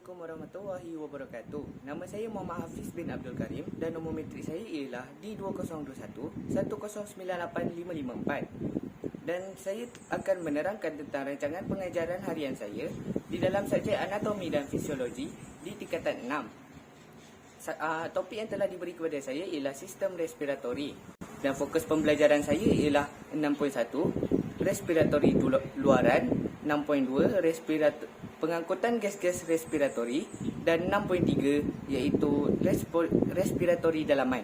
Assalamualaikum warahmatullahi wabarakatuh. Nama saya Muhammad Hafiz bin Abdul Karim dan nombor metrik saya ialah D2021-1098554. Dan saya akan menerangkan tentang rancangan pengajaran harian saya di dalam subjek anatomi dan fisiologi di tingkatan 6. Topik yang telah diberi kepada saya ialah sistem respiratori. Dan fokus pembelajaran saya ialah 6.1 respiratori luaran, 6.2 pengangkutan gas-gas respiratori dan 6.3 iaitu respiratori dalaman.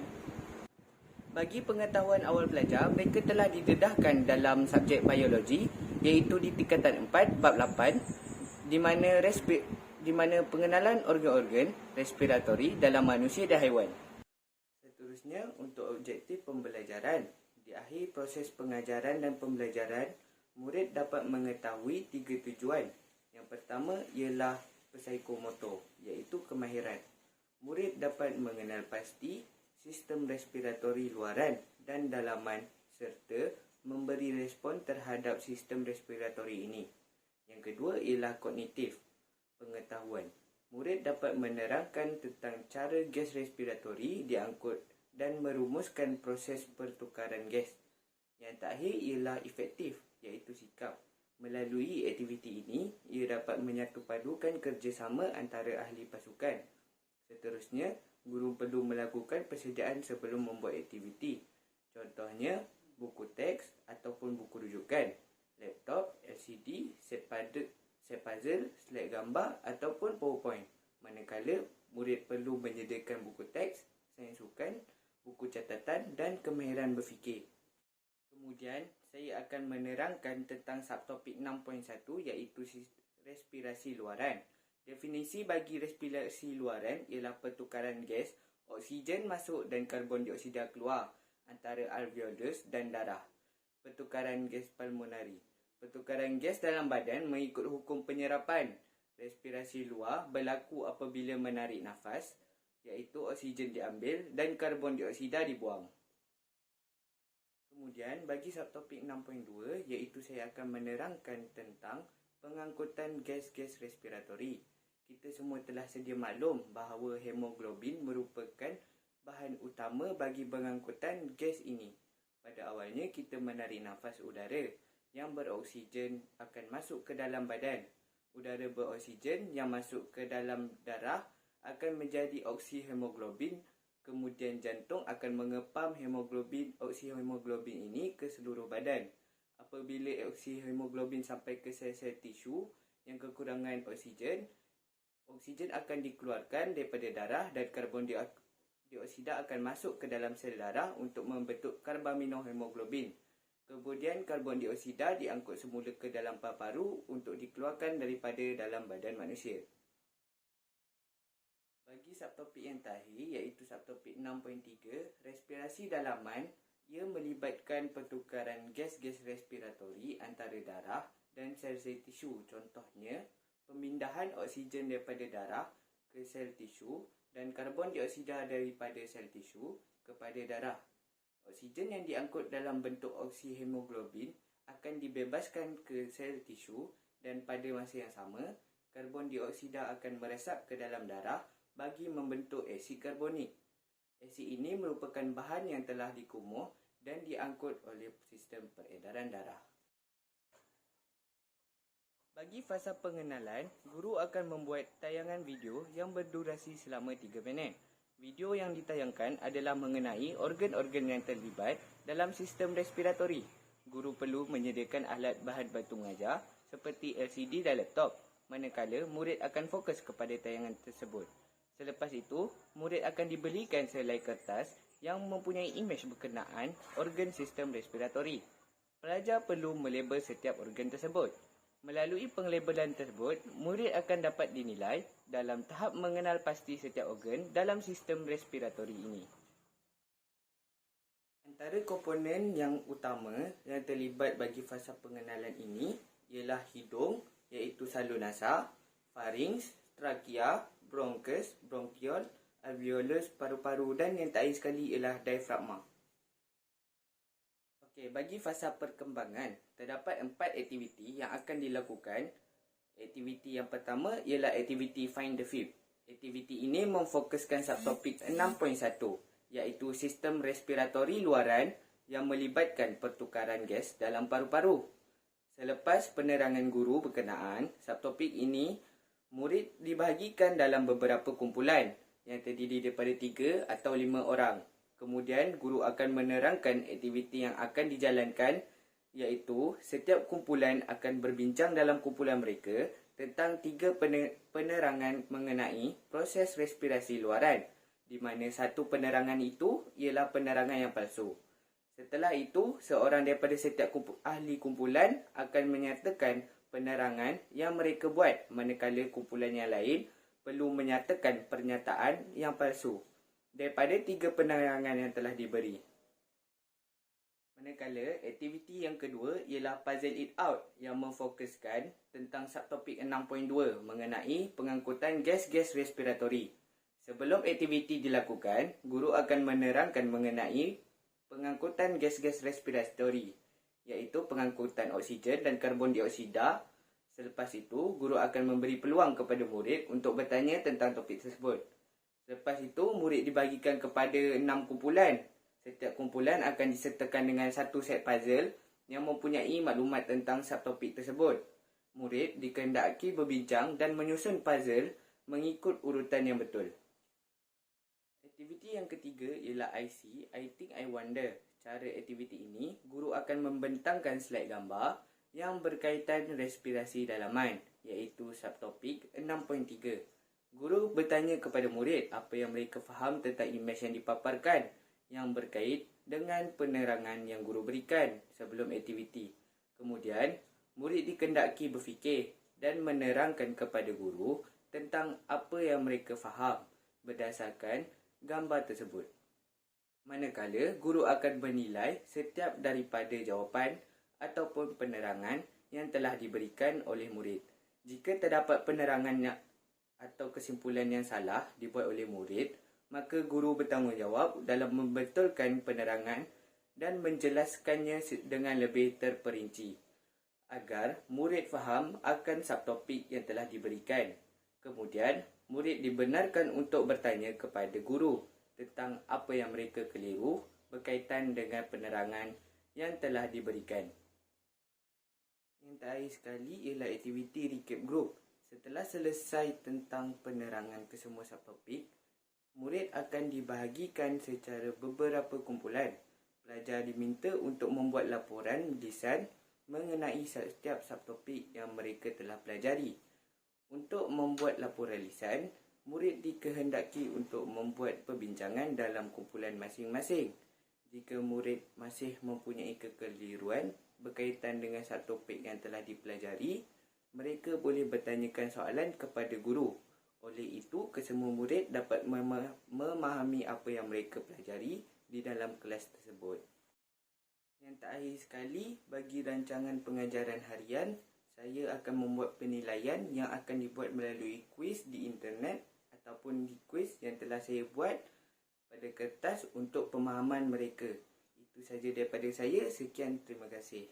Bagi pengetahuan awal pelajar, mereka telah didedahkan dalam subjek biologi iaitu di tingkatan 4 bab 8 di mana pengenalan organ-organ respiratori dalam manusia dan haiwan. Seterusnya, untuk objektif pembelajaran, di akhir proses pengajaran dan pembelajaran, murid dapat mengetahui 3 tujuan. Yang pertama ialah psikomotor, iaitu kemahiran. Murid dapat mengenal pasti sistem respiratori luaran dan dalaman serta memberi respon terhadap sistem respiratori ini. Yang kedua ialah kognitif, pengetahuan. Murid dapat menerangkan tentang cara gas respiratori diangkut dan merumuskan proses pertukaran gas. Yang terakhir ialah efektif, iaitu sikap. Melalui aktiviti ini, ia dapat menyatupadukan kerjasama antara ahli pasukan. Seterusnya, guru perlu melakukan persediaan sebelum membuat aktiviti. Contohnya, buku teks ataupun buku rujukan, laptop, LCD, set puzzle, slide gambar ataupun PowerPoint. Manakala, murid perlu menyediakan buku teks, sains sukan, buku catatan dan kemahiran berfikir. Kemudian, saya akan menerangkan tentang subtopik 6.1 iaitu respirasi luaran. Definisi bagi respirasi luaran ialah pertukaran gas, oksigen masuk dan karbon dioksida keluar antara alveolus dan darah. Pertukaran gas pulmonari. Pertukaran gas dalam badan mengikut hukum penyerapan. Respirasi luar berlaku apabila menarik nafas, iaitu oksigen diambil dan karbon dioksida dibuang. Kemudian, bagi subtopik 6.2 iaitu saya akan menerangkan tentang pengangkutan gas-gas respiratori. Kita semua telah sedia maklum bahawa hemoglobin merupakan bahan utama bagi pengangkutan gas ini. Pada awalnya, kita menarik nafas udara yang beroksigen akan masuk ke dalam badan. Udara beroksigen yang masuk ke dalam darah akan menjadi oksihemoglobin. Kemudian jantung akan mengepam oksihemoglobin ini ke seluruh badan. Apabila oksihemoglobin sampai ke sel-sel tisu yang kekurangan oksigen, oksigen akan dikeluarkan daripada darah dan karbon dioksida akan masuk ke dalam sel darah untuk membentuk karbaminohemoglobin. Kemudian karbon dioksida diangkut semula ke dalam paru-paru untuk dikeluarkan daripada dalam badan manusia. Bagi subtopik yang terakhir iaitu subtopik 6.3 respirasi dalaman, ia melibatkan pertukaran gas-gas respiratori antara darah dan sel-sel tisu. Contohnya, pemindahan oksigen daripada darah ke sel tisu dan karbon dioksida daripada sel tisu kepada darah. Oksigen yang diangkut dalam bentuk oksihemoglobin akan dibebaskan ke sel tisu dan pada masa yang sama, karbon dioksida akan meresap ke dalam darah bagi membentuk asid karbonik. Asid ini merupakan bahan yang telah dikumuh dan diangkut oleh sistem peredaran darah. Bagi fasa pengenalan, guru akan membuat tayangan video yang berdurasi selama 3 minit. Video yang ditayangkan adalah mengenai organ-organ yang terlibat dalam sistem respiratori. Guru perlu menyediakan alat bahan bantu mengajar seperti LCD dan laptop, manakala murid akan fokus kepada tayangan tersebut. Selepas itu, murid akan diberikan selai kertas yang mempunyai imej berkenaan organ sistem respiratori. Pelajar perlu melabel setiap organ tersebut. Melalui penglabelan tersebut, murid akan dapat dinilai dalam tahap mengenal pasti setiap organ dalam sistem respiratori ini. Antara komponen yang utama yang terlibat bagi fasa pengenalan ini ialah hidung iaitu salur nasa, farinks, trakea, bronkus, bronkiol, alveolus, paru-paru dan yang terakhir sekali ialah diafragma. Okey, bagi fasa perkembangan, terdapat 4 aktiviti yang akan dilakukan Aktiviti yang pertama ialah aktiviti Find the Fifth. Aktiviti ini memfokuskan subtopik 6.1 iaitu sistem respiratori luaran yang melibatkan pertukaran gas dalam paru-paru. Selepas penerangan guru berkenaan, subtopik ini murid dibahagikan dalam beberapa kumpulan yang terdiri daripada 3 atau 5 orang. Kemudian guru akan menerangkan aktiviti yang akan dijalankan iaitu setiap kumpulan akan berbincang dalam kumpulan mereka tentang 3 penerangan mengenai proses respirasi luaran, di mana satu penerangan itu ialah penerangan yang palsu. Setelah itu, seorang daripada setiap ahli kumpulan akan menyatakan penerangan yang mereka buat, manakala kumpulan yang lain perlu menyatakan pernyataan yang palsu daripada 3 penerangan yang telah diberi. Manakala aktiviti yang kedua ialah Puzzle It Out yang memfokuskan tentang subtopik 6.2 mengenai pengangkutan gas-gas respiratori. Sebelum aktiviti dilakukan, guru akan menerangkan mengenai pengangkutan gas-gas respiratori iaitu pengangkutan oksigen dan karbon dioksida. Selepas itu, guru akan memberi peluang kepada murid untuk bertanya tentang topik tersebut. Selepas itu, murid dibagikan kepada 6 kumpulan. Setiap kumpulan akan disertakan dengan satu set puzzle yang mempunyai maklumat tentang subtopik tersebut. Murid dikehendaki berbincang dan menyusun puzzle mengikut urutan yang betul. Aktiviti yang ketiga ialah IC, I Think I Wonder. Cara aktiviti ini, guru akan membentangkan slide gambar yang berkaitan respirasi dalaman, iaitu subtopik 6.3. Guru bertanya kepada murid apa yang mereka faham tentang imej yang dipaparkan yang berkait dengan penerangan yang guru berikan sebelum aktiviti. Kemudian, murid dikehendaki berfikir dan menerangkan kepada guru tentang apa yang mereka faham berdasarkan gambar tersebut. Manakala, guru akan menilai setiap daripada jawapan ataupun penerangan yang telah diberikan oleh murid. Jika terdapat penerangan atau kesimpulan yang salah dibuat oleh murid, maka guru bertanggungjawab dalam membetulkan penerangan dan menjelaskannya dengan lebih terperinci agar murid faham akan subtopik yang telah diberikan. Kemudian, murid dibenarkan untuk bertanya kepada guru tentang apa yang mereka keliru berkaitan dengan penerangan yang telah diberikan. Yang terakhir sekali ialah aktiviti recap group. Setelah selesai tentang penerangan kesemua subtopik, murid akan dibahagikan secara beberapa kumpulan. Pelajar diminta untuk membuat laporan lisan mengenai setiap subtopik yang mereka telah pelajari. Untuk membuat laporan lisan, murid dikehendaki untuk membuat perbincangan dalam kumpulan masing-masing. Jika murid masih mempunyai kekeliruan berkaitan dengan subtopik yang telah dipelajari, mereka boleh bertanyakan soalan kepada guru. Oleh itu, kesemua murid dapat memahami apa yang mereka pelajari di dalam kelas tersebut. Yang terakhir sekali, bagi rancangan pengajaran harian, saya akan membuat penilaian yang akan dibuat melalui kuis di internet ataupun di kuis yang telah saya buat pada kertas untuk pemahaman mereka. Itu sahaja daripada saya. Sekian, terima kasih.